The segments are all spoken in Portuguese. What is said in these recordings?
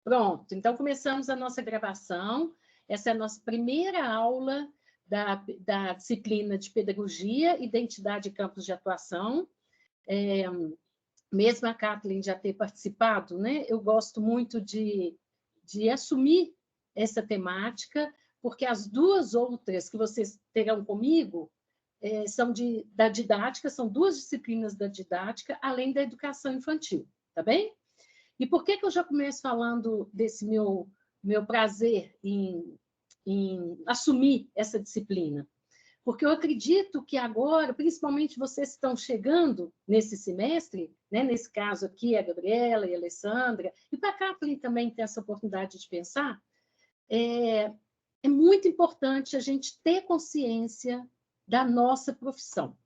Pronto, então começamos a nossa gravação. Essa é a nossa primeira aula da disciplina de Pedagogia, Identidade e Campos de Atuação. Mesmo a Kathleen já ter participado, né? Eu gosto muito de assumir essa temática, porque as duas outras que vocês terão comigo são da didática, são duas disciplinas da didática, além da educação infantil, tá bem? E por que eu já começo falando desse meu prazer em assumir essa disciplina? Porque eu acredito que agora, principalmente vocês que estão chegando nesse semestre, né, nesse caso aqui, a Gabriela e a Alessandra, e para a Kathleen também ter essa oportunidade de pensar, é muito importante a gente ter consciência da nossa profissão,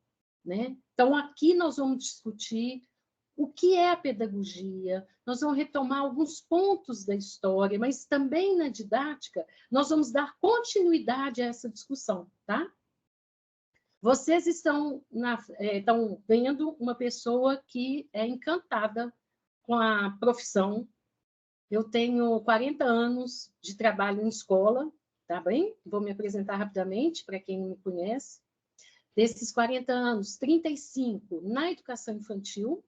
né? Então, aqui nós vamos discutir o que é a pedagogia, nós vamos retomar alguns pontos da história, mas também na didática, nós vamos dar continuidade a essa discussão, tá? Vocês estão vendo uma pessoa que é encantada com a profissão. Eu tenho 40 anos de trabalho em escola, tá bem? Vou me apresentar rapidamente para quem não me conhece. Desses 40 anos, 35 na educação infantil,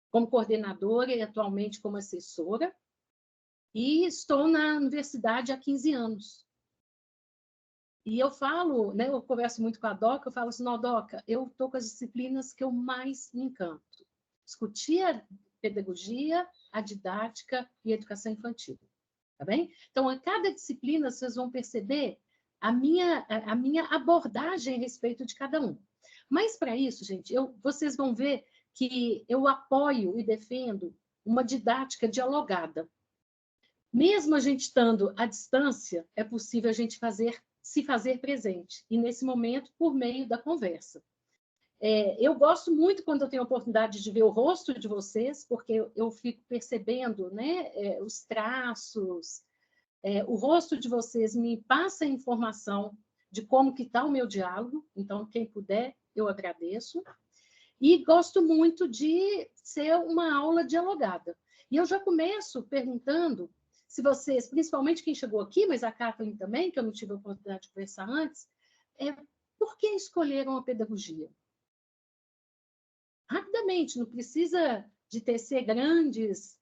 como coordenadora e atualmente como assessora, e estou na universidade há 15 anos. E eu falo, né, eu converso muito com a Doca, eu falo assim, não, Doca, eu estou com as disciplinas que eu mais me encanto. Discutir a pedagogia, a didática e a educação infantil. Tá bem? Então, a cada disciplina, vocês vão perceber a minha abordagem a respeito de cada um. Mas, para isso, gente, vocês vão ver que eu apoio e defendo uma didática dialogada. Mesmo a gente estando à distância, é possível a gente se fazer presente, e nesse momento, por meio da conversa. Eu gosto muito quando eu tenho a oportunidade de ver o rosto de vocês, porque eu fico percebendo, né, os traços, o rosto de vocês me passa a informação de como que está o meu diálogo, então, quem puder, eu agradeço. E gosto muito de ser uma aula dialogada. E eu já começo perguntando se vocês, principalmente quem chegou aqui, mas a Kathleen também, que eu não tive a oportunidade de conversar antes, por que escolheram a pedagogia? Rapidamente, não precisa de tecer grandes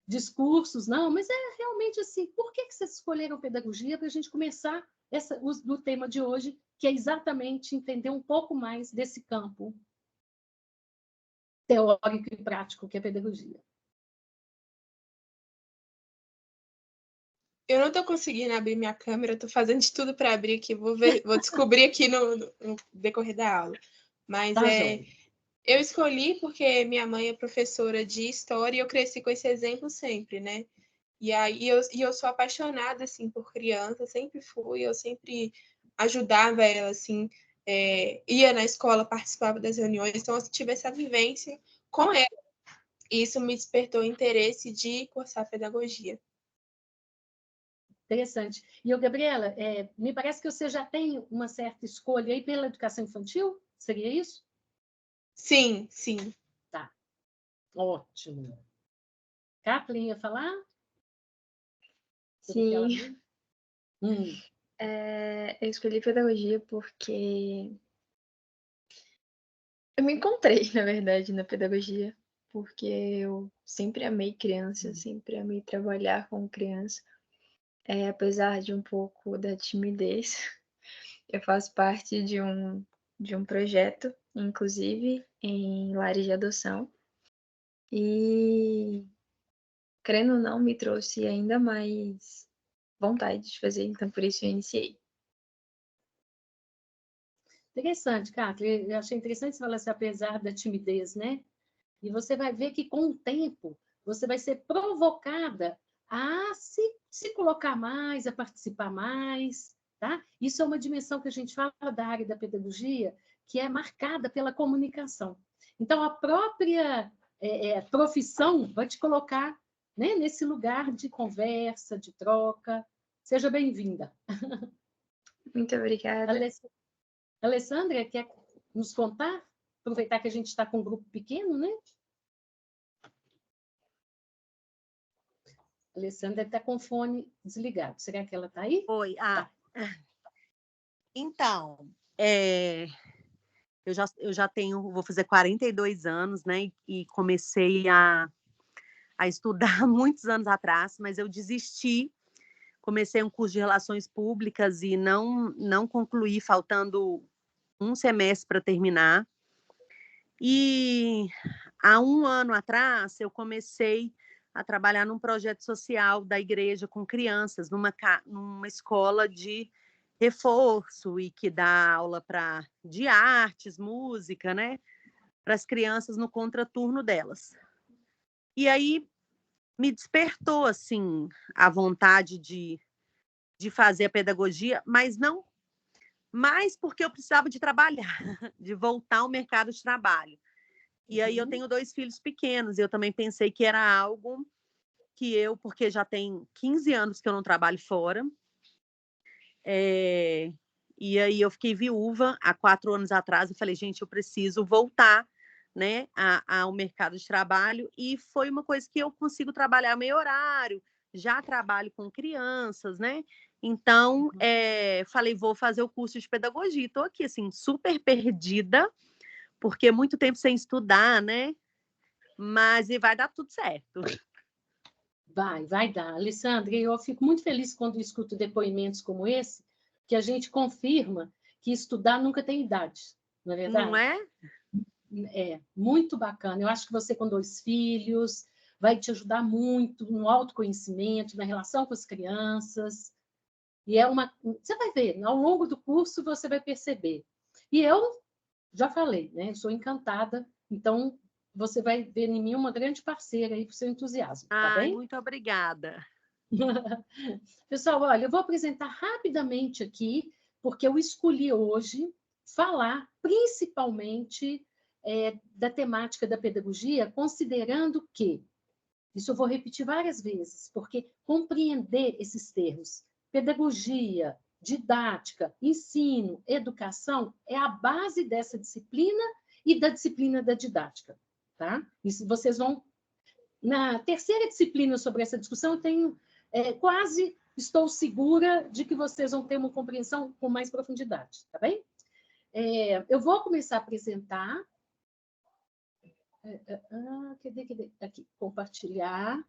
discursos, não, mas é realmente assim, por que vocês escolheram pedagogia para a gente começar no tema de hoje, que é exatamente entender um pouco mais desse campo teórico e prático que é a pedagogia. Eu não estou conseguindo abrir minha câmera, estou fazendo de tudo para abrir aqui, vou descobrir aqui no decorrer da aula. Mas Tá, eu escolhi porque minha mãe é professora de história e eu cresci com esse exemplo sempre, né? E aí eu sou apaixonada assim por criança, sempre fui, eu sempre ajudava ela assim, ia na escola, participava das reuniões, então eu tive essa vivência com ela. E isso me despertou o interesse de cursar pedagogia. Interessante. E, Gabriela, me parece que você já tem uma certa escolha aí pela educação infantil? Seria isso? Sim, sim. Tá. Ótimo. Kathleen ia falar? Sim. Eu escolhi pedagogia porque eu me encontrei, na verdade, na pedagogia, porque eu sempre amei criança, sempre amei trabalhar com criança. Apesar de um pouco da timidez, eu faço parte de um projeto, inclusive, em lares de adoção. E, querendo ou não, me trouxe ainda mais vontade de fazer, então por isso eu iniciei. Interessante, Kathleen. Eu achei interessante você falar assim, apesar da timidez, né? E você vai ver que, com o tempo, você vai ser provocada a se colocar mais, a participar mais, tá? Isso é uma dimensão que a gente fala da área da pedagogia, que é marcada pela comunicação. Então, a própria profissão vai te colocar, né, nesse lugar de conversa, de troca. Seja bem-vinda. Muito obrigada. Alessandra, quer nos contar? Aproveitar que a gente está com um grupo pequeno, né? A Alessandra está com o fone desligado. Será que ela está aí? Oi. Tá. Então, eu já tenho, vou fazer 42 anos, né? E comecei a estudar muitos anos atrás, mas eu desisti. Comecei um curso de Relações Públicas e não concluí, faltando um semestre para terminar. E há um ano atrás, eu comecei a trabalhar num projeto social da igreja com crianças, numa escola de reforço e que dá aula de artes, música, né? Para as crianças no contraturno delas. E aí me despertou, assim, a vontade de fazer a pedagogia, mas não mais porque eu precisava de trabalhar, de voltar ao mercado de trabalho. E aí eu tenho 2 filhos pequenos, e eu também pensei que era algo que porque já tem 15 anos que eu não trabalho fora, e aí eu fiquei viúva há 4 anos atrás, e falei, gente, eu preciso voltar, né, ao mercado de trabalho, e foi uma coisa que eu consigo trabalhar meio horário, já trabalho com crianças, né? Então, falei, vou fazer o curso de pedagogia. Estou aqui, assim, super perdida, porque muito tempo sem estudar, né? Mas vai dar tudo certo. Vai dar. Alessandra, eu fico muito feliz quando escuto depoimentos como esse, que a gente confirma que estudar nunca tem idade, não é verdade? Não é? É, muito bacana. Eu acho que você, com 2 filhos, vai te ajudar muito no autoconhecimento, na relação com as crianças. E você vai ver, ao longo do curso você vai perceber. E eu já falei, né? Eu sou encantada, então você vai ver em mim uma grande parceira aí para o seu entusiasmo, tá bem? Muito obrigada. Pessoal, olha, eu vou apresentar rapidamente aqui, porque eu escolhi hoje falar principalmente da temática da pedagogia, considerando que, isso eu vou repetir várias vezes, porque compreender esses termos, pedagogia, didática, ensino, educação, é a base dessa disciplina e da disciplina da didática, tá? Isso vocês vão... Na terceira disciplina sobre essa discussão, eu tenho quase... Estou segura de que vocês vão ter uma compreensão com mais profundidade, tá bem? Eu vou começar a apresentar... Cadê? Aqui, compartilhar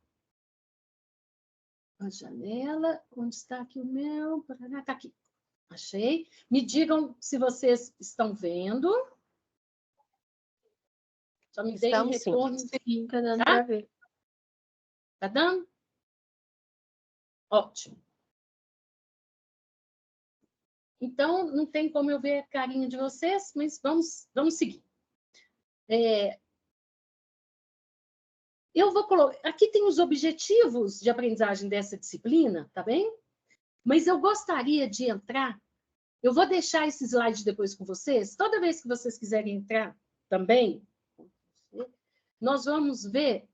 a janela. Onde está aqui o meu? Está aqui. Achei. Me digam se vocês estão vendo. Só me deem um retorno. Sim, tá dando para ver. Tá dando? Ótimo. Então, não tem como eu ver a carinha de vocês, mas vamos seguir. Eu vou colocar... Aqui tem os objetivos de aprendizagem dessa disciplina, tá bem? Mas eu gostaria de entrar... Eu vou deixar esse slide depois com vocês. Toda vez que vocês quiserem entrar também, nós vamos ver...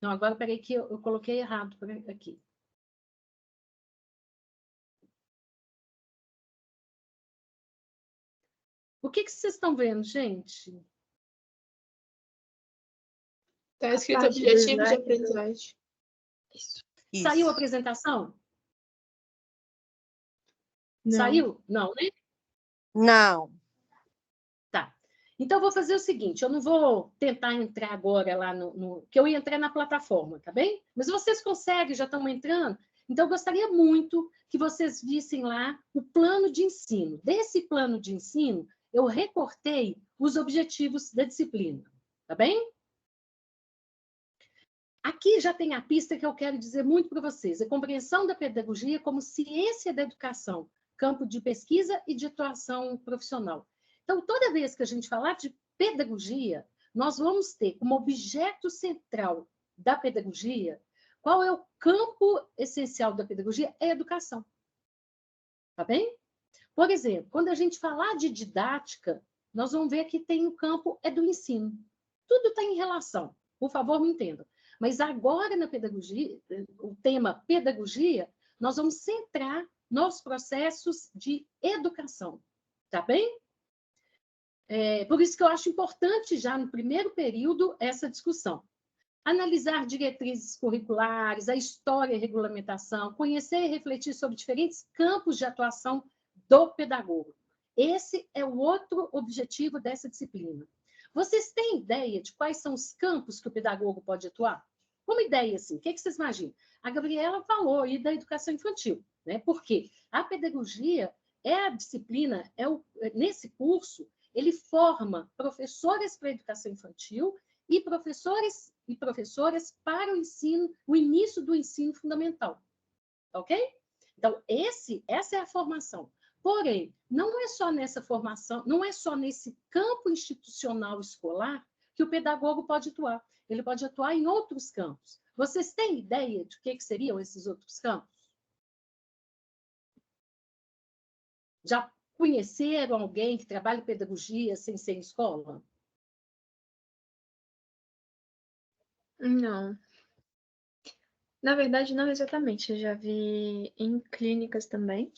Não, agora, peraí que eu coloquei errado aqui. O que vocês estão vendo, gente? Está escrito objetivo de aprendizagem. Isso. Saiu a apresentação? Não. Saiu? Não, né? Não. Tá. Então, eu vou fazer o seguinte, eu não vou tentar entrar agora lá que eu ia entrar na plataforma, tá bem? Mas vocês conseguem, já estão entrando? Então, eu gostaria muito que vocês vissem lá o plano de ensino. Desse plano de ensino, eu recortei os objetivos da disciplina, tá bem? Aqui já tem a pista que eu quero dizer muito para vocês. A compreensão da pedagogia como ciência da educação, campo de pesquisa e de atuação profissional. Então, toda vez que a gente falar de pedagogia, nós vamos ter como objeto central da pedagogia, qual é o campo essencial da pedagogia? É a educação. Tá bem? Por exemplo, quando a gente falar de didática, nós vamos ver que tem o campo do ensino. Tudo está em relação. Por favor, me entendam. Mas agora, na pedagogia, o tema pedagogia, nós vamos centrar nos processos de educação. Tá bem? Por isso que eu acho importante, já no primeiro período, essa discussão. Analisar diretrizes curriculares, a história e regulamentação, conhecer e refletir sobre diferentes campos de atuação do pedagogo. Esse é o outro objetivo dessa disciplina. Vocês têm ideia de quais são os campos que o pedagogo pode atuar? Como ideia, assim, o que vocês imaginam? A Gabriela falou aí da educação infantil, né? Por quê? A pedagogia é a disciplina, nesse curso, ele forma professores para a educação infantil e professores e professoras para o início do ensino fundamental. Ok? Então, essa é a formação. Porém, não é só nessa formação, não é só nesse campo institucional escolar que o pedagogo pode atuar. Ele pode atuar em outros campos. Vocês têm ideia de que seriam esses outros campos? Já conheceram alguém que trabalha em pedagogia sem ser em escola? Não. Na verdade, não exatamente. Eu já vi em clínicas também,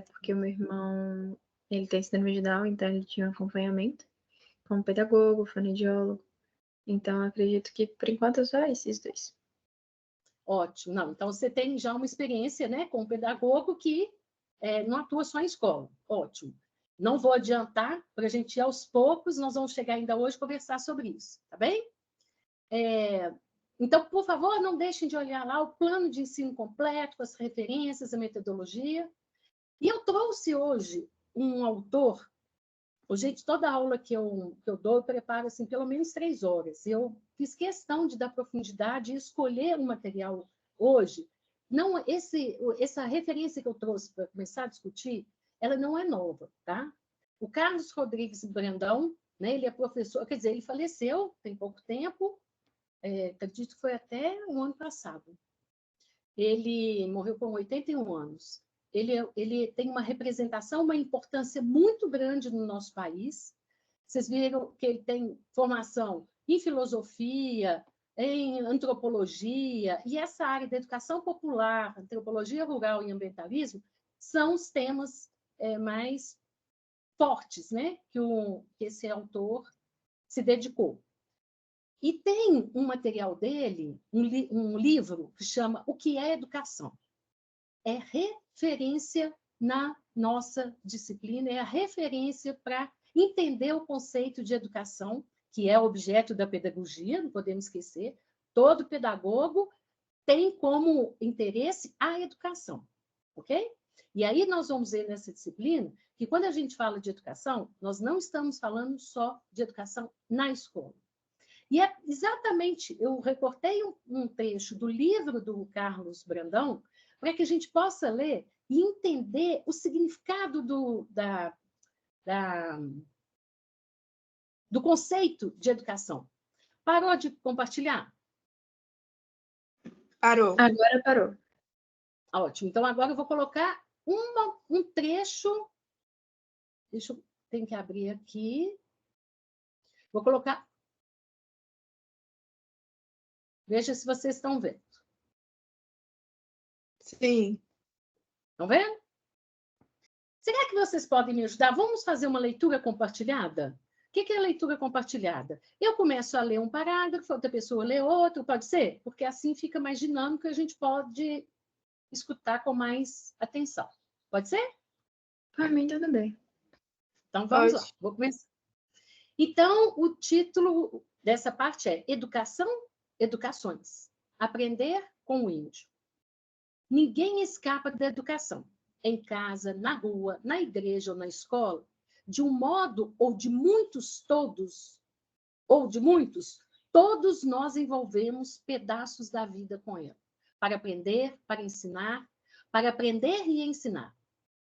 porque o meu irmão, ele tem síndrome de Down, então ele tinha um acompanhamento como pedagogo, fonoaudiólogo. Então, eu acredito que, por enquanto, só esses dois. Ótimo. Não, então, você tem já uma experiência, né, com um pedagogo que não atua só em escola. Ótimo. Não vou adiantar, para a gente ir aos poucos, nós vamos chegar ainda hoje a conversar sobre isso, tá bem? Então, por favor, não deixem de olhar lá o plano de ensino completo, as referências, a metodologia. E eu trouxe hoje um autor. Gente, toda aula que eu dou, eu preparo assim, pelo menos 3 horas. Eu fiz questão de dar profundidade e escolher um material hoje. Não, essa referência que eu trouxe para começar a discutir, ela não é nova, tá? O Carlos Rodrigues Brandão, né, ele é professor, quer dizer, ele faleceu tem pouco tempo, acredito que foi até o ano passado. Ele morreu com 81 anos. Ele tem uma representação, uma importância muito grande no nosso país. Vocês viram que ele tem formação em filosofia, em antropologia, e essa área da educação popular, antropologia rural e ambientalismo, são os temas mais fortes, né, que esse autor se dedicou. E tem um material dele, um livro que chama O que é Educação? É referência na nossa disciplina, é a referência para entender o conceito de educação, que é objeto da pedagogia, não podemos esquecer. Todo pedagogo tem como interesse a educação, ok? E aí nós vamos ver nessa disciplina que quando a gente fala de educação, nós não estamos falando só de educação na escola. E é exatamente, eu recortei um trecho do livro do Carlos Brandão para que a gente possa ler e entender o significado do conceito de educação. Parou de compartilhar? Parou. Agora parou. Ótimo. Então, agora eu vou colocar um trecho. Tenho que abrir aqui. Vou colocar. Veja se vocês estão vendo. Sim. Estão vendo? Será que vocês podem me ajudar? Vamos fazer uma leitura compartilhada? O que é leitura compartilhada? Eu começo a ler um parágrafo, outra pessoa lê outro, pode ser? Porque assim fica mais dinâmico e a gente pode escutar com mais atenção. Pode ser? Para mim, tudo bem. Então, vamos Pode. lá. Vou começar. Então, o título dessa parte é Educação, Educações. Aprender com o índio. Ninguém escapa da educação. Em casa, na rua, na igreja ou na escola, de um modo ou de muitos, todos nós envolvemos pedaços da vida com ela. Para aprender, para ensinar, para aprender e ensinar.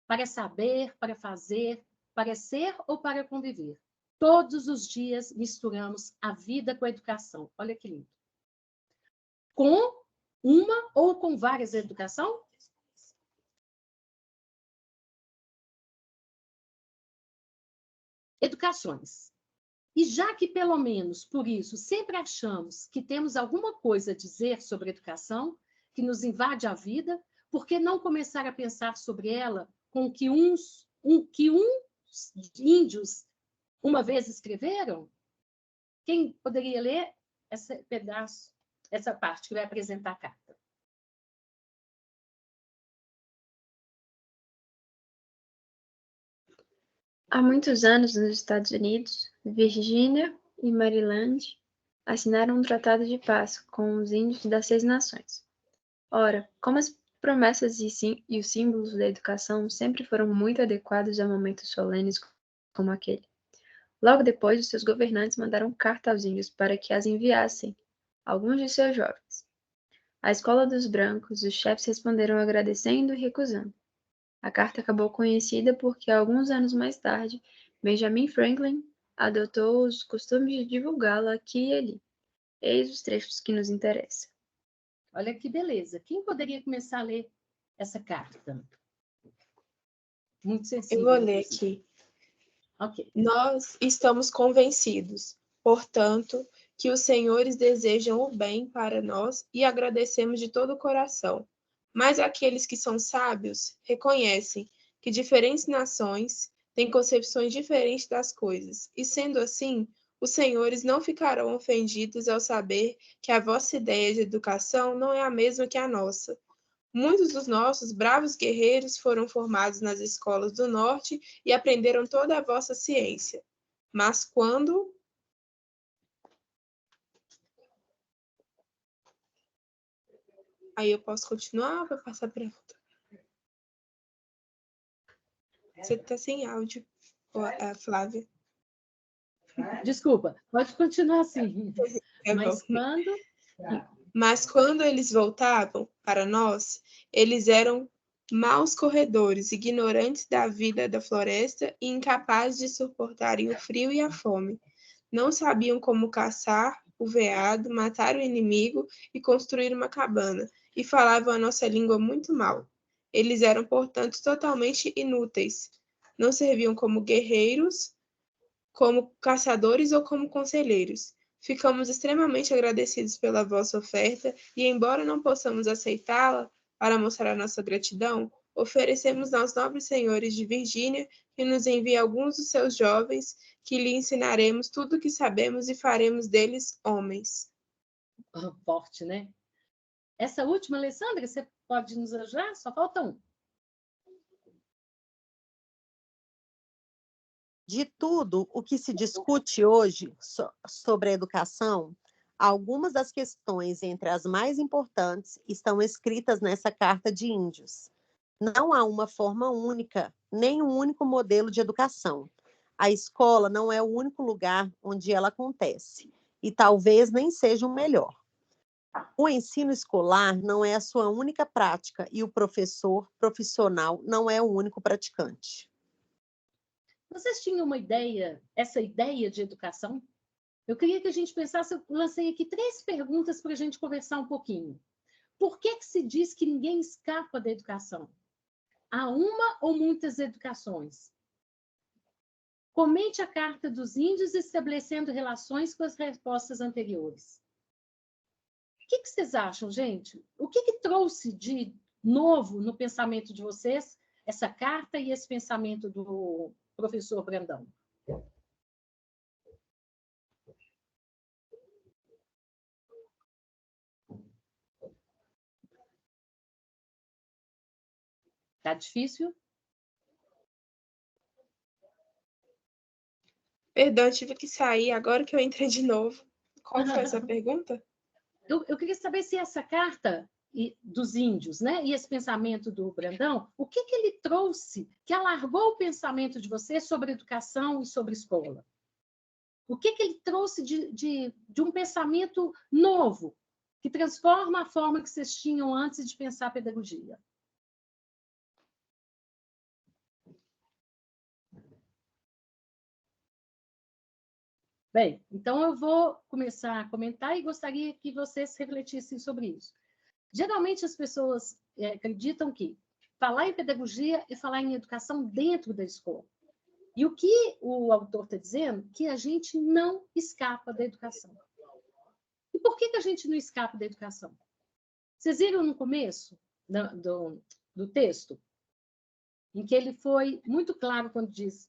Para saber, para fazer, para ser ou para conviver. Todos os dias misturamos a vida com a educação. Olha que lindo. Com uma ou com várias educação? Educações. E já que, pelo menos por isso, sempre achamos que temos alguma coisa a dizer sobre educação, que nos invade a vida, por que não começar a pensar sobre ela com que uns índios uma vez escreveram? Quem poderia ler esse pedaço, essa parte que vai apresentar a carta? Há muitos anos, nos Estados Unidos, Virgínia e Maryland assinaram um tratado de paz com os índios das 6 nações. Ora, como as promessas e os símbolos da educação sempre foram muito adequados a momentos solenes como aquele. Logo depois, os seus governantes mandaram carta aos índios para que as enviassem, alguns de seus jovens. À escola dos brancos, os chefes responderam agradecendo e recusando. A carta acabou conhecida porque, alguns anos mais tarde, Benjamin Franklin adotou os costumes de divulgá-la aqui e ali. Eis os trechos que nos interessam. Olha que beleza. Quem poderia começar a ler essa carta? Muito sensível. Eu vou ler aqui. Ok. Nós estamos convencidos, portanto, que os senhores desejam o bem para nós e agradecemos de todo o coração. Mas aqueles que são sábios reconhecem que diferentes nações têm concepções diferentes das coisas, e sendo assim, os senhores não ficarão ofendidos ao saber que a vossa ideia de educação não é a mesma que a nossa. Muitos dos nossos bravos guerreiros foram formados nas escolas do norte e aprenderam toda a vossa ciência. Mas quando Aí eu posso continuar ou vou passar para outra? Você está sem áudio, Flávia. Desculpa, pode continuar assim. Mas quando eles voltavam para nós, eles eram maus corredores, ignorantes da vida da floresta e incapazes de suportarem o frio e a fome. Não sabiam como caçar o veado, matar o inimigo e construir uma cabana, e falavam a nossa língua muito mal. Eles eram, portanto, totalmente inúteis. Não serviam como guerreiros, como caçadores ou como conselheiros. Ficamos extremamente agradecidos pela vossa oferta e, embora não possamos aceitá-la para mostrar nossa gratidão, oferecemos aos nobres senhores de Virgínia que nos enviem alguns dos seus jovens, que lhe ensinaremos tudo o que sabemos e faremos deles homens. Forte, né? Essa última, Alessandra, você pode nos ajudar? Só falta um. De tudo o que se discute hoje sobre a educação, algumas das questões entre as mais importantes estão escritas nessa Carta de Índios. Não há uma forma única, nem um único modelo de educação. A escola não é o único lugar onde ela acontece, e talvez nem seja o melhor. O ensino escolar não é a sua única prática e o professor profissional não é o único praticante. Vocês tinham uma ideia, essa ideia de educação? Eu queria que a gente pensasse, eu lancei aqui 3 perguntas para a gente conversar um pouquinho. Por que se diz que ninguém escapa da educação? Há uma ou muitas educações? Comente a Carta dos Índios estabelecendo relações com as respostas anteriores. O que vocês acham, gente? O que trouxe de novo no pensamento de vocês essa carta e esse pensamento do professor Brandão? Tá difícil? Perdão, eu tive que sair agora que eu entrei de novo. Qual foi essa pergunta? Eu queria saber se essa carta dos índios, né, e esse pensamento do Brandão, o que ele trouxe que alargou o pensamento de vocês sobre educação e sobre escola? O que ele trouxe de um pensamento novo, que transforma a forma que vocês tinham antes de pensar a pedagogia? Bem, então eu vou começar a comentar e gostaria que vocês refletissem sobre isso. Geralmente as pessoas acreditam que falar em pedagogia é falar em educação dentro da escola. E o que o autor está dizendo? Que a gente não escapa da educação. E por que a gente não escapa da educação? Vocês viram no começo do texto, em que ele foi muito claro quando diz: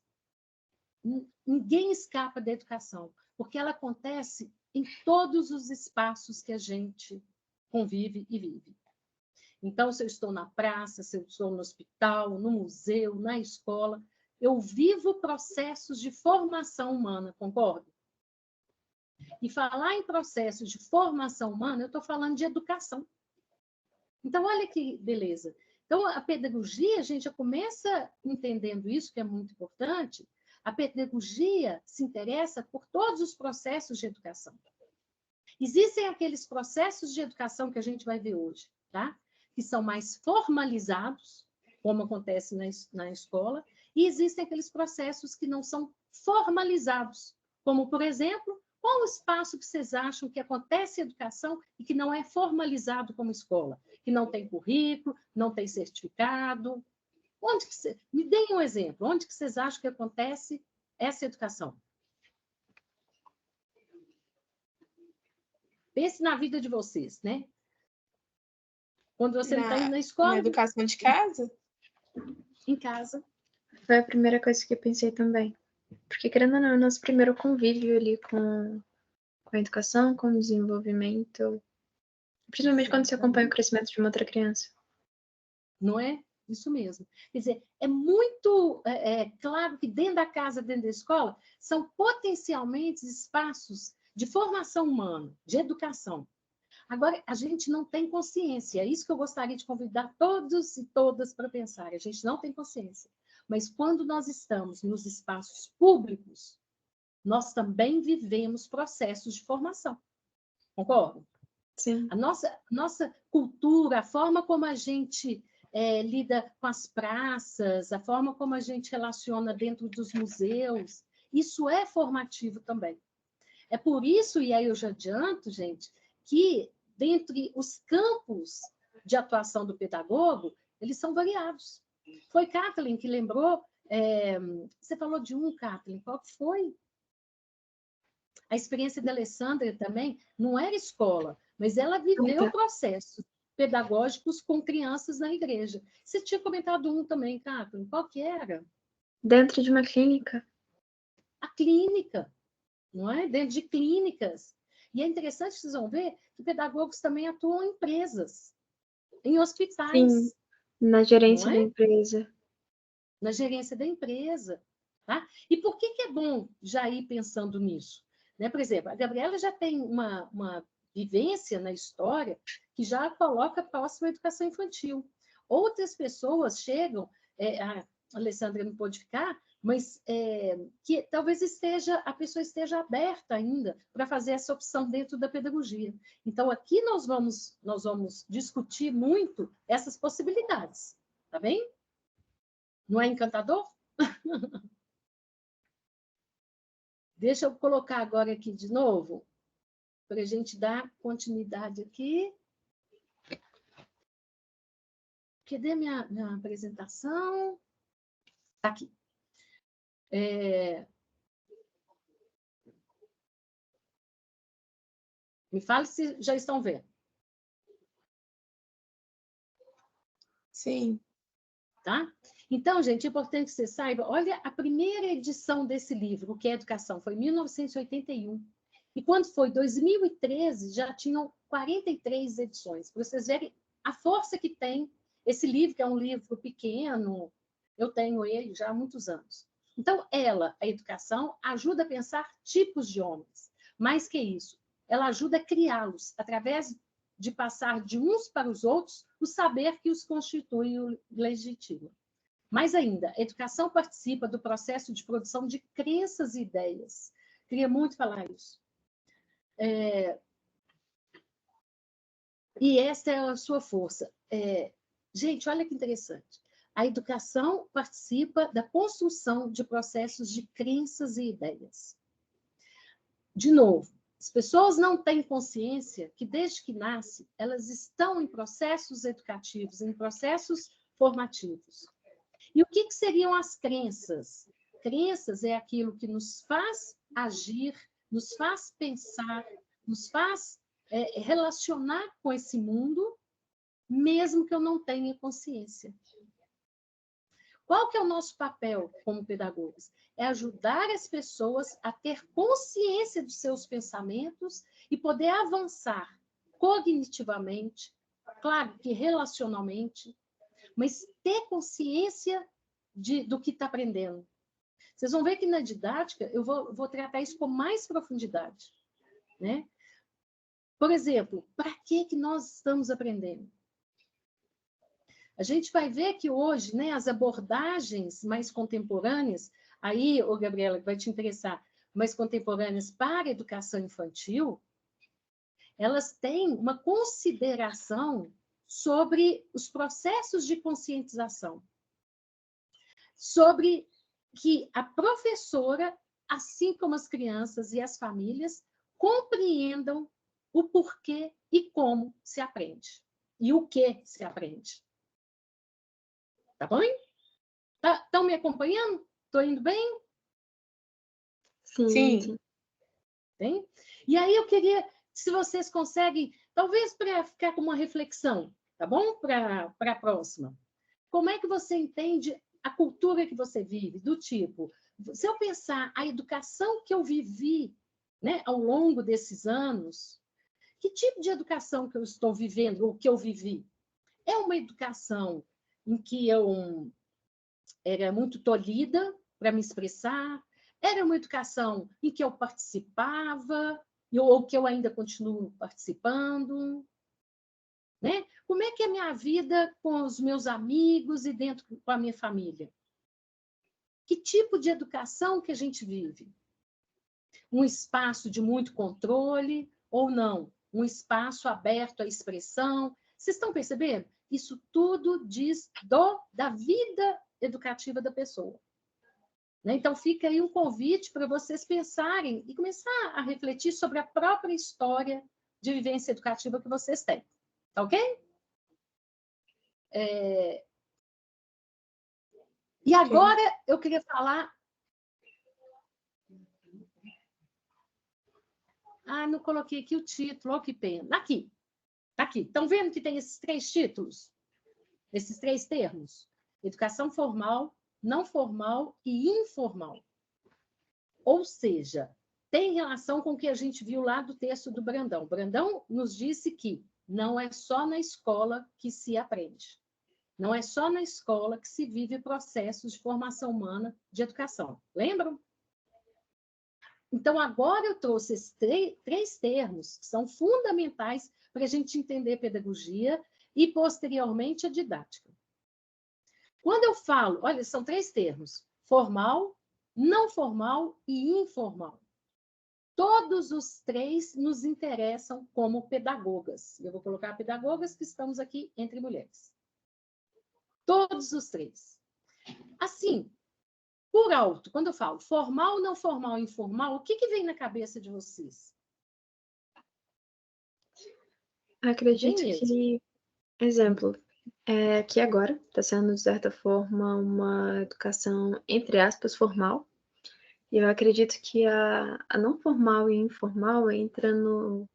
ninguém escapa da educação, porque ela acontece em todos os espaços que a gente convive e vive. Então, se eu estou na praça, se eu estou no hospital, no museu, na escola, eu vivo processos de formação humana, concorda? E falar em processos de formação humana, eu estou falando de educação. Então, olha que beleza. Então, a pedagogia, a gente já começa entendendo isso, que é muito importante. A pedagogia se interessa por todos os processos de educação. Existem aqueles processos de educação que a gente vai ver hoje, tá? Que são mais formalizados, como acontece na escola, e existem aqueles processos que não são formalizados, como, por exemplo, qual o espaço que vocês acham que acontece educação e que não é formalizado como escola? Que não tem currículo, não tem certificado? Onde que me deem um exemplo. Onde que vocês acham que acontece essa educação? Pense na vida de vocês, né? Quando você está indo na escola... Na educação de casa? Em casa. Foi a primeira coisa que eu pensei também. Porque, querendo ou não, é o nosso primeiro convívio ali com a educação, com o desenvolvimento. Principalmente quando você acompanha o crescimento de uma outra criança. Não é? Isso mesmo. Quer dizer, é muito claro que dentro da casa, dentro da escola, são potencialmente espaços de formação humana, de educação. Agora, a gente não tem consciência. É isso que eu gostaria de convidar todos e todas para pensar. A gente não tem consciência. Mas quando nós estamos nos espaços públicos, nós também vivemos processos de formação. Concorda? Sim. A nossa cultura, a forma como a gente lida com as praças, a forma como a gente relaciona dentro dos museus, isso é formativo também. É por isso, e aí eu já adianto, gente, que dentre os campos de atuação do pedagogo, eles são variados. Foi Kathleen que lembrou, você falou de um, Kathleen, qual que foi? A experiência da Alessandra também não era escola, mas ela viveu processos pedagógicos com crianças na igreja. Você tinha comentado um também, Kathleen, qual que era? Dentro de uma clínica. A clínica, não é? Dentro de clínicas. E é interessante, vocês vão ver, que pedagogos também atuam em empresas, em hospitais. Sim, na gerência da empresa. Na gerência da empresa. Tá? E por que é bom já ir pensando nisso? Né? Por exemplo, a Gabriela já tem uma vivência na história que já coloca próximo à educação infantil. Outras pessoas chegam, a Alessandra não pôde ficar, mas que talvez a pessoa esteja aberta ainda para fazer essa opção dentro da pedagogia. Então, aqui nós vamos discutir muito essas possibilidades, tá bem? Não é encantador? Deixa eu colocar agora aqui de novo, para a gente dar continuidade aqui. Cadê minha apresentação? Tá aqui. Me fale se já estão vendo. Sim. Tá? Então, gente, é importante que você saiba, olha a primeira edição desse livro, O que é Educação, foi em 1981. E quando foi 2013, já tinham 43 edições. Para vocês verem a força que tem esse livro, que é um livro pequeno, eu tenho ele já há muitos anos. Então, a educação, ajuda a pensar tipos de homens. Mais que isso, ela ajuda a criá-los, através de passar de uns para os outros o saber que os constitui e o legitima. Mais ainda, a educação participa do processo de produção de crenças e ideias. Queria muito falar isso. E essa é a sua força. Gente, olha que interessante. A educação participa da construção de processos de crenças e ideias. De novo, as pessoas não têm consciência que, desde que nascem, elas estão em processos educativos, em processos formativos. E o que seriam as crenças? Crenças é aquilo que nos faz agir, nos faz pensar, nos faz relacionar com esse mundo, mesmo que eu não tenha consciência. Qual que é o nosso papel como pedagogos? É ajudar as pessoas a ter consciência dos seus pensamentos e poder avançar cognitivamente, claro que relacionalmente, mas ter consciência do que está aprendendo. Vocês vão ver que na didática eu vou tratar isso com mais profundidade, né? Por exemplo, para que nós estamos aprendendo? A gente vai ver que hoje, né, as abordagens mais contemporâneas, aí, ô Gabriela, que vai te interessar, mais contemporâneas para a educação infantil, elas têm uma consideração sobre os processos de conscientização, sobre que a professora, assim como as crianças e as famílias, compreendam o porquê e como se aprende, e o que se aprende. Tá bom? Estão me acompanhando? Estou indo bem? Sim. Bem? E aí eu queria, se vocês conseguem, talvez para ficar com uma reflexão, tá bom? Para a próxima. Como é que você entende a cultura que você vive? Do tipo, se eu pensar a educação que eu vivi, né, ao longo desses anos, que tipo de educação que eu estou vivendo, ou que eu vivi? É uma educação em que eu era muito tolhida para me expressar? Era uma educação em que eu participava, ou que eu ainda continuo participando? Né? Como é que é a minha vida com os meus amigos e dentro com a minha família? Que tipo de educação que a gente vive? Um espaço de muito controle ou não? Um espaço aberto à expressão? Vocês estão percebendo? Isso tudo diz da vida educativa da pessoa. Né? Então, fica aí um convite para vocês pensarem e começar a refletir sobre a própria história de vivência educativa que vocês têm. Tá ok? E agora eu queria falar... Ah, não coloquei aqui o título, oh, que pena. Aqui, aqui. Estão vendo que tem esses 3 títulos? Esses 3 termos? Educação formal, não formal e informal. Ou seja, tem relação com o que a gente viu lá do texto do Brandão. O Brandão nos disse que não é só na escola que se aprende. Não é só na escola que se vive processos de formação humana de educação. Lembram? Então, agora eu trouxe esses 3 termos que são fundamentais para a gente entender pedagogia e, posteriormente, a didática. Quando eu falo, olha, são 3 termos: formal, não formal e informal. Todos os 3 nos interessam como pedagogas. Eu vou colocar pedagogas que estamos aqui entre mulheres. Todos os 3. Assim, por alto, quando eu falo formal, não formal, informal, o que vem na cabeça de vocês? Acredito que, exemplo, que agora está sendo, de certa forma, uma educação, entre aspas, formal. E eu acredito que a não formal e informal entra no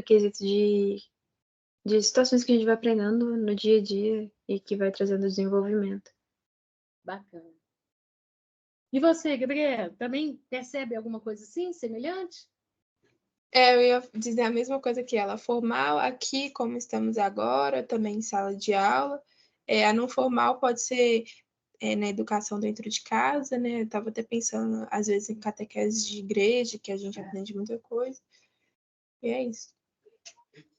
quesito de situações que a gente vai aprendendo no dia a dia e que vai trazendo desenvolvimento. Bacana. E você, Gabriela, também percebe alguma coisa assim, semelhante? Eu ia dizer a mesma coisa que ela. Formal, aqui, como estamos agora, também em sala de aula. A não formal pode ser na educação dentro de casa, né? Eu estava até pensando, às vezes, em catequese de igreja, que a gente aprende muita coisa. E é isso.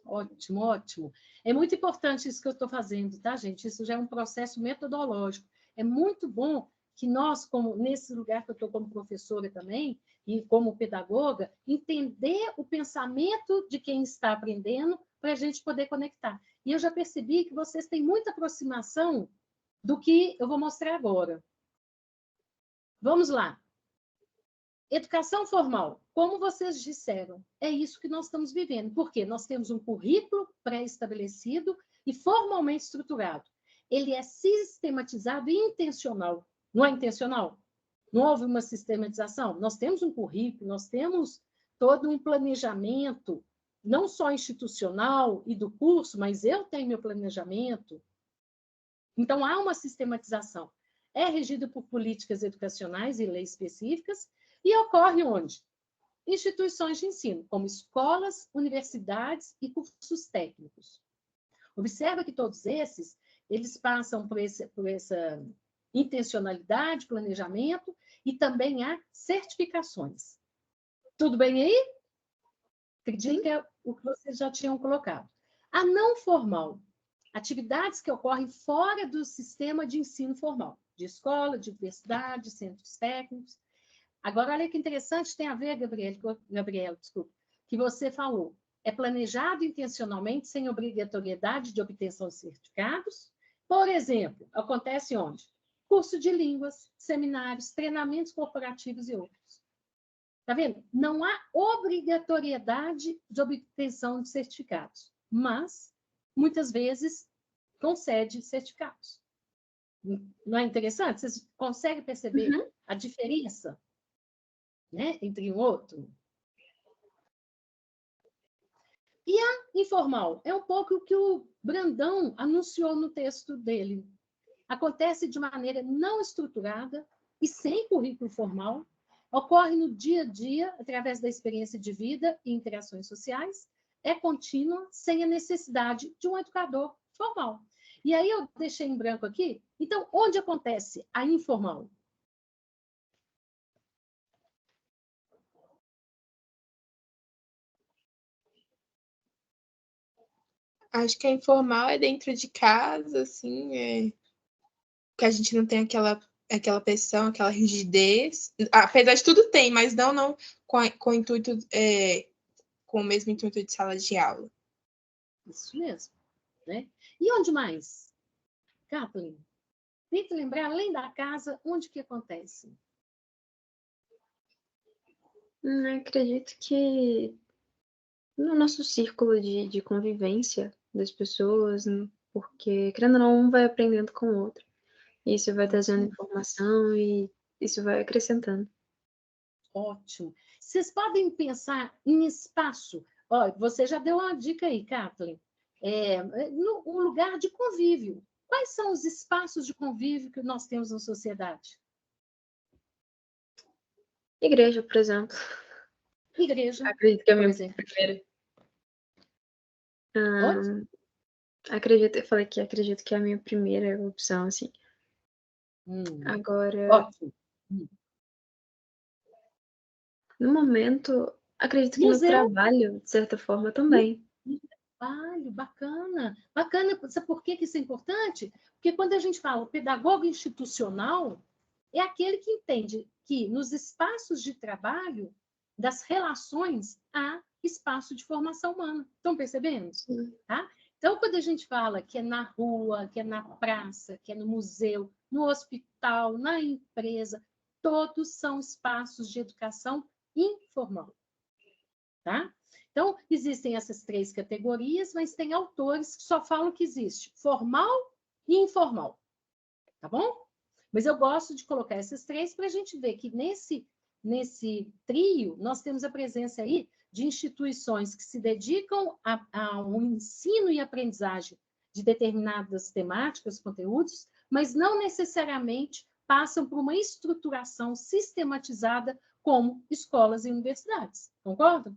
Ótimo, ótimo. É muito importante isso que eu estou fazendo, tá, gente? Isso já é um processo metodológico. É muito bom que nós, como nesse lugar que eu estou como professora também, e como pedagoga, entender o pensamento de quem está aprendendo para a gente poder conectar. E eu já percebi que vocês têm muita aproximação do que eu vou mostrar agora. Vamos lá. Educação formal, como vocês disseram, é isso que nós estamos vivendo. Por quê? Nós temos um currículo pré-estabelecido e formalmente estruturado. Ele é sistematizado e intencional. Não é intencional? Não houve uma sistematização? Nós temos um currículo, nós temos todo um planejamento, não só institucional e do curso, mas eu tenho meu planejamento. Então, há uma sistematização. é regido por políticas educacionais e leis específicas e ocorre onde? Instituições de ensino, como escolas, universidades e cursos técnicos. Observa que todos esses, eles passam por essa intencionalidade, planejamento e também há certificações. Tudo bem aí? Acredito que é o que vocês já tinham colocado. A não formal, atividades que ocorrem fora do sistema de ensino formal, de escola, de universidade, centros técnicos. Agora, olha que interessante, tem a ver, Gabriel, desculpa, que você falou. É planejado intencionalmente, sem obrigatoriedade de obtenção de certificados. Por exemplo, acontece onde? Curso de línguas, seminários, treinamentos corporativos e outros. Está vendo? Não há obrigatoriedade de obtenção de certificados, mas, muitas vezes, concede certificados. Não é interessante? Vocês conseguem perceber a diferença, né, entre um outro? E a informal? É um pouco o que o Brandão anunciou no texto dele. Acontece de maneira não estruturada e sem currículo formal, ocorre no dia a dia, através da experiência de vida e interações sociais, é contínua, sem a necessidade de um educador formal. E aí eu deixei em branco aqui. Então, onde acontece a informal? Acho que a informal é dentro de casa, assim, que a gente não tem aquela pressão, aquela rigidez. Apesar de tudo tem, mas não com o intuito, com o mesmo intuito de sala de aula. Isso mesmo, né? E onde mais? Kathleen, tenta lembrar, além da casa, onde que acontece? Acredito que no nosso círculo de convivência das pessoas, né? Porque, querendo ou não, um vai aprendendo com o outro. E isso vai trazendo informação e isso vai acrescentando. Ótimo. Vocês podem pensar em espaço. Olha, você já deu uma dica aí, Kathleen. Um lugar de convívio. Quais são os espaços de convívio que nós temos na sociedade? Igreja, por exemplo. Igreja, Acredito que é a por minha exemplo. primeira. Onde? Eu falei que acredito que é a minha primeira opção, assim. Agora, Ótimo. no momento, acredito que no Museu. trabalho, de certa forma, também. Trabalho, bacana. Bacana, sabe por que isso é importante? Porque quando a gente fala o pedagogo institucional, é aquele que entende que nos espaços de trabalho, das relações, há espaço de formação humana. Estão percebendo? Tá? Então, quando a gente fala que é na rua, que é na praça, que é no museu, no hospital, na empresa, todos são espaços de educação informal. Tá? Então, existem essas 3 categorias, mas tem autores que só falam que existe formal e informal. Tá bom? Mas eu gosto de colocar essas 3 para a gente ver que nesse trio nós temos a presença aí de instituições que se dedicam ao ensino e aprendizagem de determinadas temáticas, conteúdos, mas não necessariamente passam por uma estruturação sistematizada como escolas e universidades. Concordam?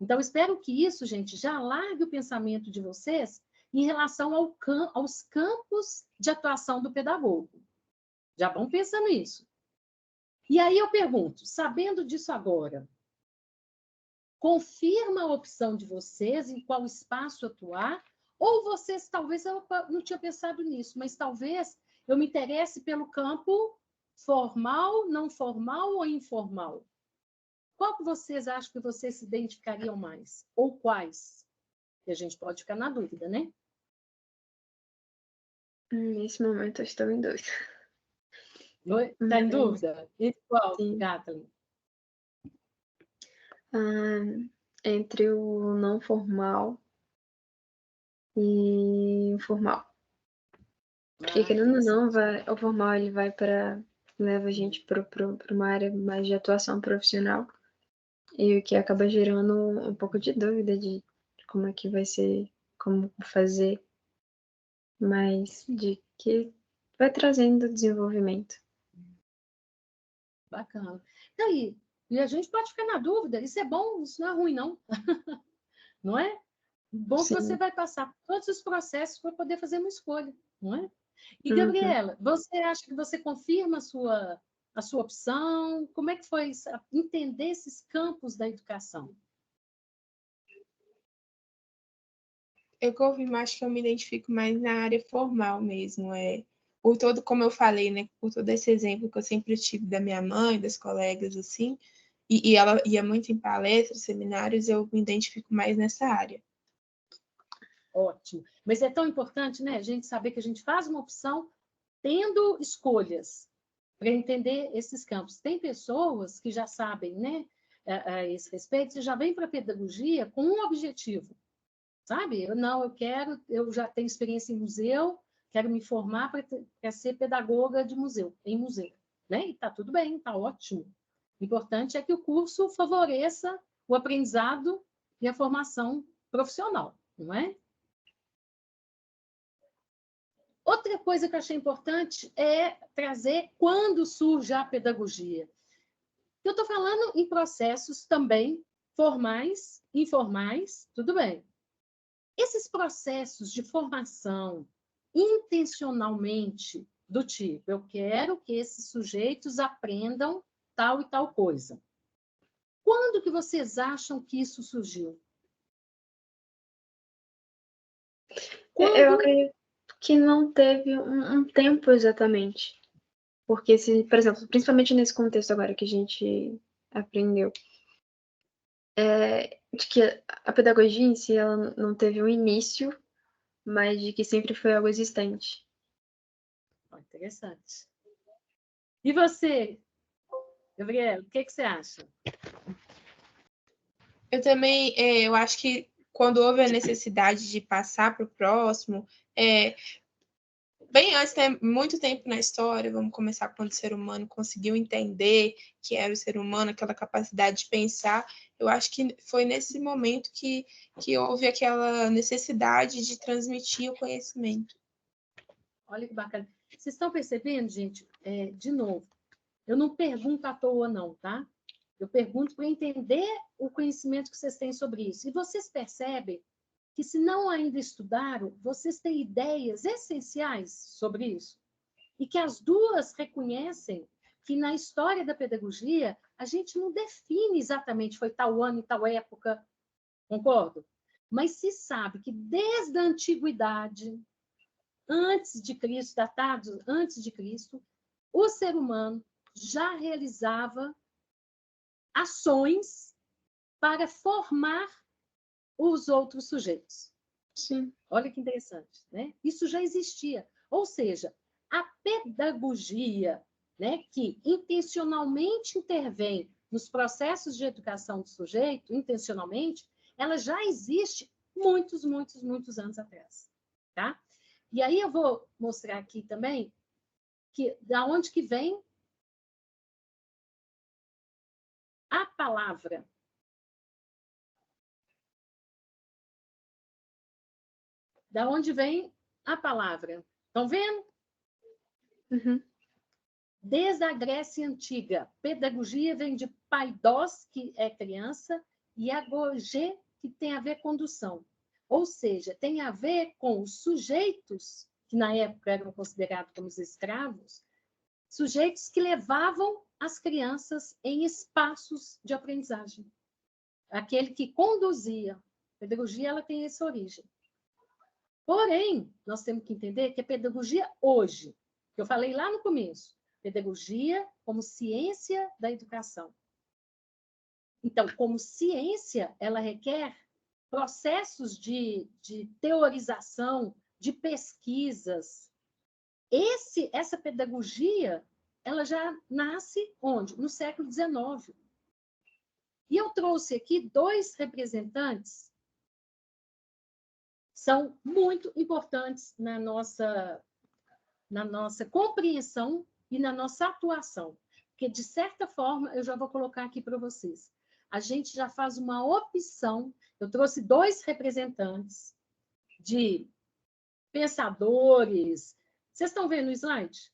Então, espero que isso, gente, já alargue o pensamento de vocês em relação aos campos de atuação do pedagogo. Já vão pensando nisso. E aí eu pergunto, sabendo disso agora, confirma a opção de vocês em qual espaço atuar? Ou vocês, talvez, eu não tinha pensado nisso, mas talvez eu me interesse pelo campo formal, não formal ou informal? Qual que vocês acham que vocês se identificariam mais? Ou quais? Que a gente pode ficar na dúvida, né? Nesse momento eu estou em dúvida. Está em dúvida? E qual, Sim. Kathleen? Entre o não formal e o formal. Porque, querendo ou não, o formal ele leva a gente para uma área mais de atuação profissional. E o que acaba gerando um pouco de dúvida de como é que vai ser, como fazer, mas de que vai trazendo desenvolvimento. Bacana. E a gente pode ficar na dúvida, isso é bom, isso não é ruim, não. Não é? Bom que você vai passar por todos os processos para poder fazer uma escolha, não é? E, Gabriela, você acha que você confirma a sua opção? Como é que foi entender esses campos da educação? Eu confirmo, acho que eu me identifico mais na área formal mesmo, por todo, como eu falei, né, por todo esse exemplo que eu sempre tive da minha mãe, das colegas, assim, e ela ia muito em palestras, seminários, eu me identifico mais nessa área. Ótimo. Mas é tão importante, né, a gente saber que a gente faz uma opção tendo escolhas para entender esses campos. Tem pessoas que já sabem, né, a esse respeito, e já vêm para a pedagogia com um objetivo, sabe? Eu já tenho experiência em museu, quero me formar para ser pedagoga de museu, em museu, né? E está tudo bem, está ótimo. O importante é que o curso favoreça o aprendizado e a formação profissional, não é? Outra coisa que eu achei importante é trazer quando surge a pedagogia. Eu estou falando em processos também formais, informais, tudo bem. Esses processos de formação intencionalmente do tipo, eu quero que esses sujeitos aprendam tal e tal coisa. Quando que vocês acham que isso surgiu? Eu acredito que não teve um tempo exatamente. Porque, por exemplo, principalmente nesse contexto agora que a gente aprendeu, de que a pedagogia em si ela não teve um início, mas de que sempre foi algo existente. Interessante. E você, Gabriela, o que você acha? Eu também, eu acho que quando houve a necessidade de passar para o próximo, bem antes, né, muito tempo na história, vamos começar quando o ser humano conseguiu entender que era o ser humano, aquela capacidade de pensar, eu acho que foi nesse momento que houve aquela necessidade de transmitir o conhecimento. Olha que bacana. Vocês estão percebendo, gente? De novo, eu não pergunto à toa, não, tá? Eu pergunto para entender o conhecimento que vocês têm sobre isso. E vocês percebem que, se não ainda estudaram, vocês têm ideias essenciais sobre isso. E que as duas reconhecem que, na história da pedagogia, a gente não define exatamente foi tal ano e tal época, concordo? Mas se sabe que, desde a antiguidade, antes de Cristo, datados antes de Cristo, o ser humano já realizava ações para formar os outros sujeitos. Sim. Olha que interessante, né? Isso já existia. Ou seja, a pedagogia, né, que intencionalmente intervém nos processos de educação do sujeito, intencionalmente, ela já existe muitos, muitos, muitos anos atrás, tá? E aí eu vou mostrar aqui também que da onde que vem a palavra. Da onde vem a palavra? Estão vendo? Uhum. Desde a Grécia Antiga, pedagogia vem de paidos, que é criança, e agogê, que tem a ver com condução. Ou seja, tem a ver com os sujeitos, que na época eram considerados como os escravos, sujeitos que levavam as crianças em espaços de aprendizagem. Aquele que conduzia. A pedagogia ela tem essa origem. Porém, nós temos que entender que a pedagogia hoje, que eu falei lá no começo, pedagogia como ciência da educação. Então, como ciência, ela requer processos de teorização, de pesquisas. Essa pedagogia, ela já nasce onde? No século XIX. E eu trouxe aqui 2 representantes, são muito importantes na nossa compreensão e na nossa atuação. Porque, de certa forma, eu já vou colocar aqui para vocês. A gente já faz uma opção. Eu trouxe 2 representantes de pensadores, Vocês estão vendo o slide?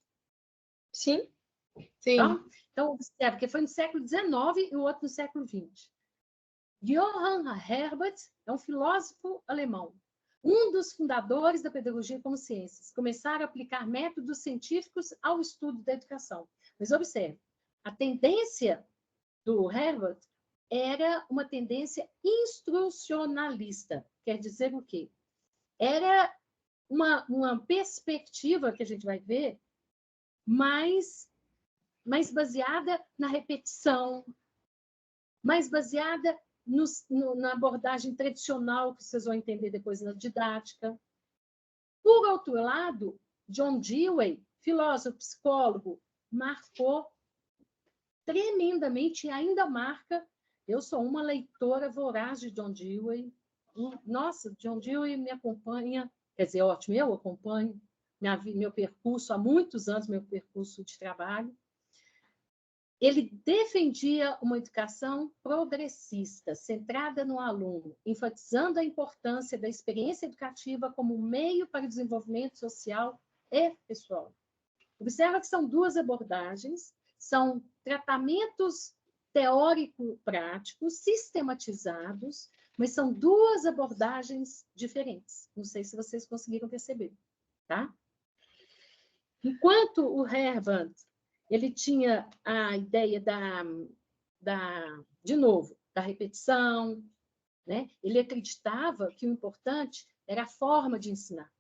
Sim. Sim. Então observe que foi no século XIX e o outro no século XX. Johann Herbert é um filósofo alemão, um dos fundadores da pedagogia como ciências. Começaram a aplicar métodos científicos ao estudo da educação. Mas observe, a tendência do Herbert era uma tendência instrucionalista. Quer dizer o quê? Era uma perspectiva que a gente vai ver mais baseada na repetição, mais baseada na abordagem tradicional, que vocês vão entender depois na didática. Por outro lado, John Dewey, filósofo, psicólogo, marcou tremendamente e ainda marca. Eu sou uma leitora voraz de John Dewey. Nossa, John Dewey me acompanha, quer dizer, ótimo, eu acompanho meu percurso, há muitos anos, meu percurso de trabalho. Ele defendia uma educação progressista, centrada no aluno, enfatizando a importância da experiência educativa como meio para o desenvolvimento social e pessoal. Observa que são duas abordagens, são tratamentos teórico-práticos, sistematizados, mas são duas abordagens diferentes. Não sei se vocês conseguiram perceber, tá? Enquanto o Herbert ele tinha a ideia de novo, da repetição, né? Ele acreditava que o importante era a forma de ensinar.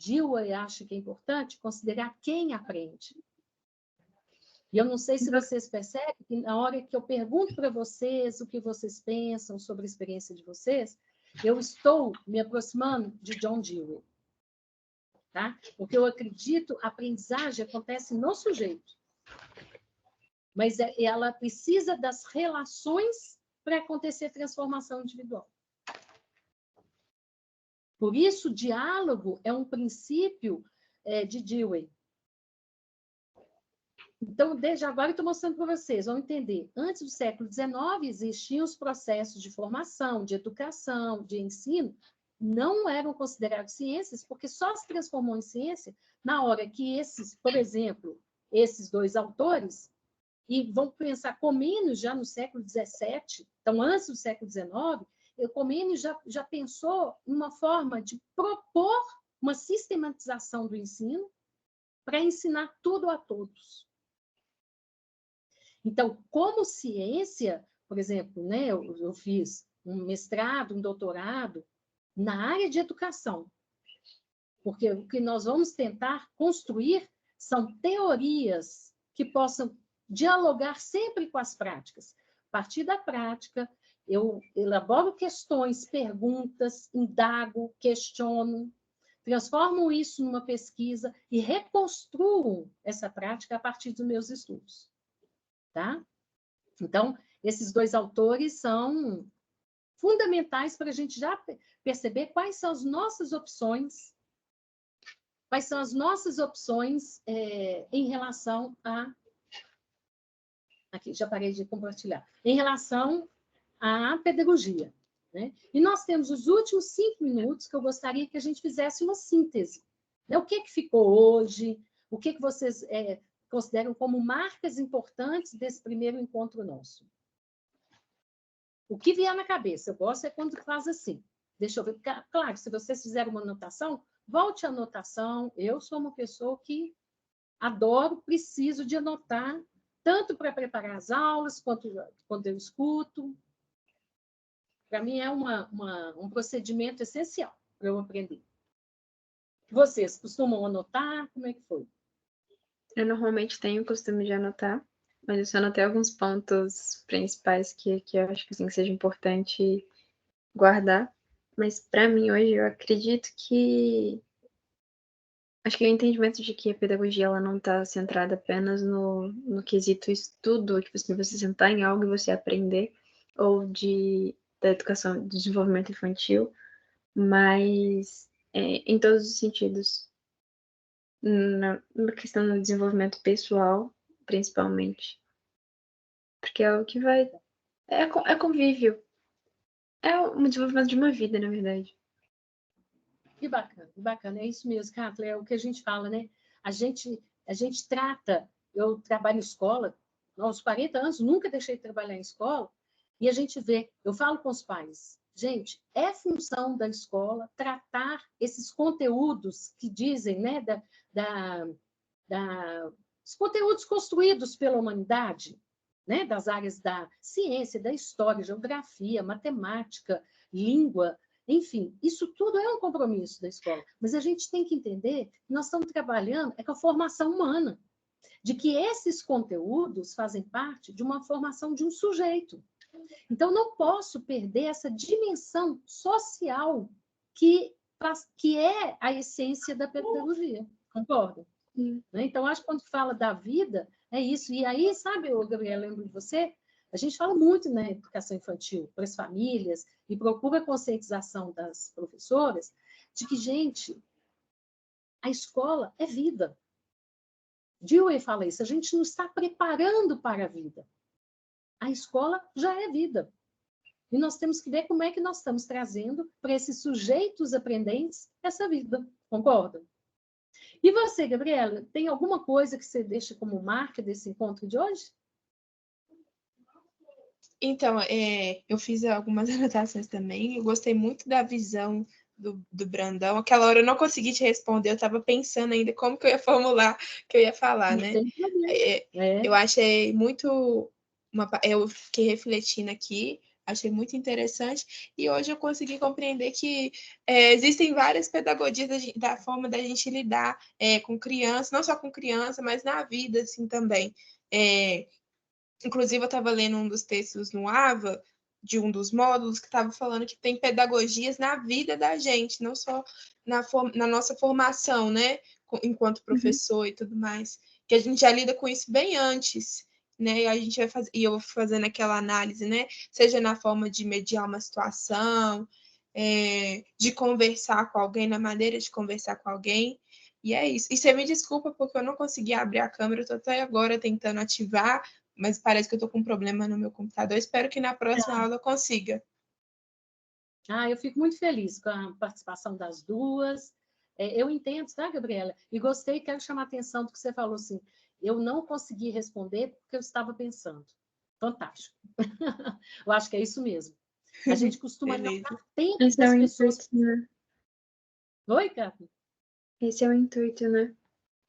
Dewey acha que é importante considerar quem aprende. E eu não sei se vocês percebem que na hora que eu pergunto para vocês o que vocês pensam sobre a experiência de vocês, eu estou me aproximando de John Dewey. Tá? Porque eu acredito, a aprendizagem acontece no sujeito. Mas ela precisa das relações para acontecer transformação individual. Por isso, o diálogo é um princípio de Dewey. Então, desde agora, eu estou mostrando para vocês, vão entender. Antes do século XIX, existiam os processos de formação, de educação, de ensino, não eram considerados ciências, porque só se transformou em ciência na hora que esses, por exemplo, esses dois autores, e vão pensar, Comênios já no século XVII, então antes do século XIX, Comênios já pensou em uma forma de propor uma sistematização do ensino para ensinar tudo a todos. Então, como ciência, por exemplo, né, eu fiz um mestrado, um doutorado na área de educação, porque o que nós vamos tentar construir são teorias que possam dialogar sempre com as práticas. A partir da prática, eu elaboro questões, perguntas, indago, questiono, transformo isso numa pesquisa e reconstruo essa prática a partir dos meus estudos. Tá? Então, esses dois autores são fundamentais para a gente já perceber quais são as nossas opções, em relação a... Aqui, já parei de compartilhar. Em relação à pedagogia. Né? E nós temos os últimos 5 minutos que eu gostaria que a gente fizesse uma síntese. Né? O que ficou hoje? O que vocês consideram como marcas importantes desse primeiro encontro nosso? O que vier na cabeça. Eu gosto é quando faz assim. Deixa eu ver. Claro, se vocês fizerem uma anotação, volte à anotação. Eu sou uma pessoa que adoro, preciso de anotar, tanto para preparar as aulas, quanto quando eu escuto. Para mim é um procedimento essencial para eu aprender. Vocês costumam anotar? Como é que foi? Eu normalmente tenho o costume de anotar, mas eu só anotei alguns pontos principais que eu acho que, assim, que seja importante guardar. Mas para mim hoje eu acredito que acho que o entendimento de que a pedagogia ela não está centrada apenas no quesito estudo, tipo assim, você sentar em algo e você aprender, ou da educação, do desenvolvimento infantil, mas em todos os sentidos. Na questão do desenvolvimento pessoal, principalmente. Porque é o que vai... É convívio. É o desenvolvimento de uma vida, na verdade. Que bacana, que bacana. É isso mesmo, Kathleen, é o que a gente fala, né? A gente trata, eu trabalho em escola, aos 40 anos, nunca deixei de trabalhar em escola, e a gente vê, eu falo com os pais, gente, é função da escola tratar esses conteúdos que dizem, né, os conteúdos construídos pela humanidade, né, das áreas da ciência, da história, geografia, matemática, língua, enfim, isso tudo é um compromisso da escola. Mas a gente tem que entender que nós estamos trabalhando com a formação humana, de que esses conteúdos fazem parte de uma formação de um sujeito. Então, não posso perder essa dimensão social que é a essência da pedagogia. Concorda? Então, acho que quando fala da vida, é isso. E aí, sabe, Gabriela, lembro de você, a gente fala muito na educação infantil para as famílias e procura a conscientização das professoras de que, gente, a escola é vida. Dewey fala isso, a gente não está preparando para a vida. A escola já é vida. E nós temos que ver como é que nós estamos trazendo para esses sujeitos aprendentes essa vida. Concorda? E você, Gabriela, tem alguma coisa que você deixa como marca desse encontro de hoje? Então, eu fiz algumas anotações também. Eu gostei muito da visão do Brandão. Aquela hora eu não consegui te responder, eu estava pensando ainda como que eu ia formular, que eu ia falar, né? Eu achei muito... eu fiquei refletindo aqui, achei muito interessante, e hoje eu consegui compreender que existem várias pedagogias da forma da gente lidar com criança, não só com criança, mas na vida, assim, também. Inclusive, eu estava lendo um dos textos no AVA, de um dos módulos, que estava falando que tem pedagogias na vida da gente, não só na nossa formação, né, enquanto professor e tudo mais, que a gente já lida com isso bem antes, né, e a gente vai fazer, e eu vou fazendo aquela análise, né, seja na forma de mediar uma situação, de conversar com alguém, na maneira de conversar com alguém, e é isso. E você me desculpa porque eu não consegui abrir a câmera, eu estou até agora tentando ativar, mas parece que eu estou com um problema no meu computador. Espero que na próxima aula eu consiga. Eu fico muito feliz com a participação das duas. Eu entendo, tá, Gabriela? E gostei, quero chamar a atenção do que você falou assim. Eu não consegui responder porque eu estava pensando. Fantástico. Eu acho que é isso mesmo. A gente costuma não dar tempo Esse das é o pessoas... intuito, né? Oi, Cathy? Esse é o intuito, né?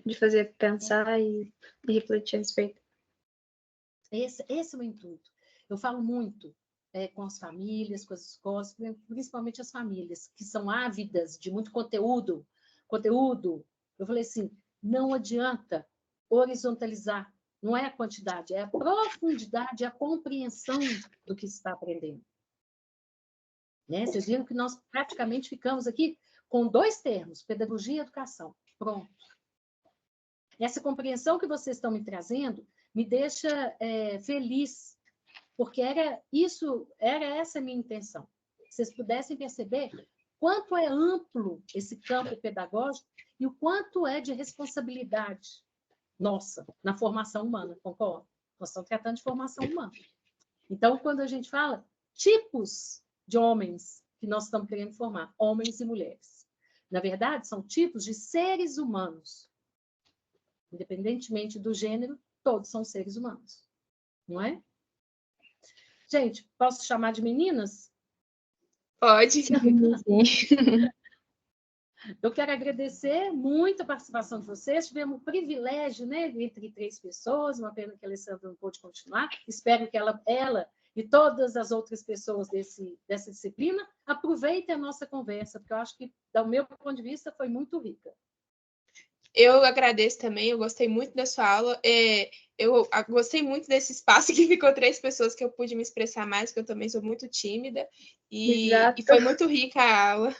De fazer pensar e refletir a respeito. Esse é o intuito. Eu falo muito com as famílias, com as escolas, principalmente as famílias, que são ávidas de muito conteúdo. Eu falei assim, não adianta horizontalizar, não é a quantidade, é a profundidade, a compreensão do que se está aprendendo. Né? Vocês viram que nós praticamente ficamos aqui com 2 termos, pedagogia e educação. Pronto. Essa compreensão que vocês estão me trazendo me deixa feliz, porque era essa a minha intenção. Vocês pudessem perceber quanto é amplo esse campo pedagógico e o quanto é de responsabilidade nossa na formação humana, concorda? Nós estamos tratando de formação humana. Então, quando a gente fala tipos de homens que nós estamos querendo formar, homens e mulheres, na verdade, são tipos de seres humanos. Independentemente do gênero, todos são seres humanos, não é? Gente, posso chamar de meninas? Pode. Eu quero agradecer muito a participação de vocês. Tivemos o privilégio, né, entre 3 pessoas. Uma pena que a Alessandra não pôde continuar. Espero que ela e todas as outras pessoas dessa disciplina aproveitem a nossa conversa, porque eu acho que, do meu ponto de vista, foi muito rica. Eu agradeço também, eu gostei muito da sua aula. Eu gostei muito desse espaço que ficou 3 pessoas que eu pude me expressar mais, que eu também sou muito tímida. E foi muito rica a aula.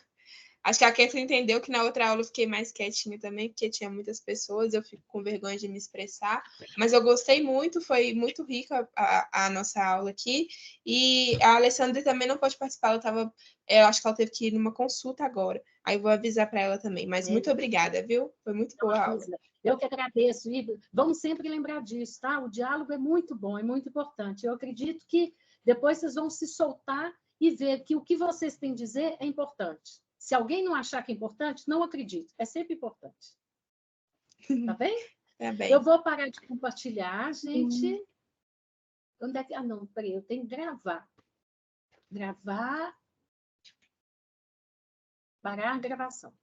Acho que a Kathleen entendeu que na outra aula eu fiquei mais quietinha também, porque tinha muitas pessoas, eu fico com vergonha de me expressar. Mas eu gostei muito, foi muito rica a nossa aula aqui. E a Alessandra também não pode participar, eu acho que ela teve que ir numa consulta agora. Aí eu vou avisar para ela também. Mas muito obrigada, viu? Foi muito boa a aula. Eu que agradeço. E vamos sempre lembrar disso, tá? O diálogo é muito bom, é muito importante. Eu acredito que depois vocês vão se soltar e ver que o que vocês têm a dizer é importante. Se alguém não achar que é importante, não acredito. É sempre importante. Tá bem? Tá bem. Eu vou parar de compartilhar, gente. Onde é que... Ah, não, peraí, eu tenho que gravar. Gravar. Parar a gravação.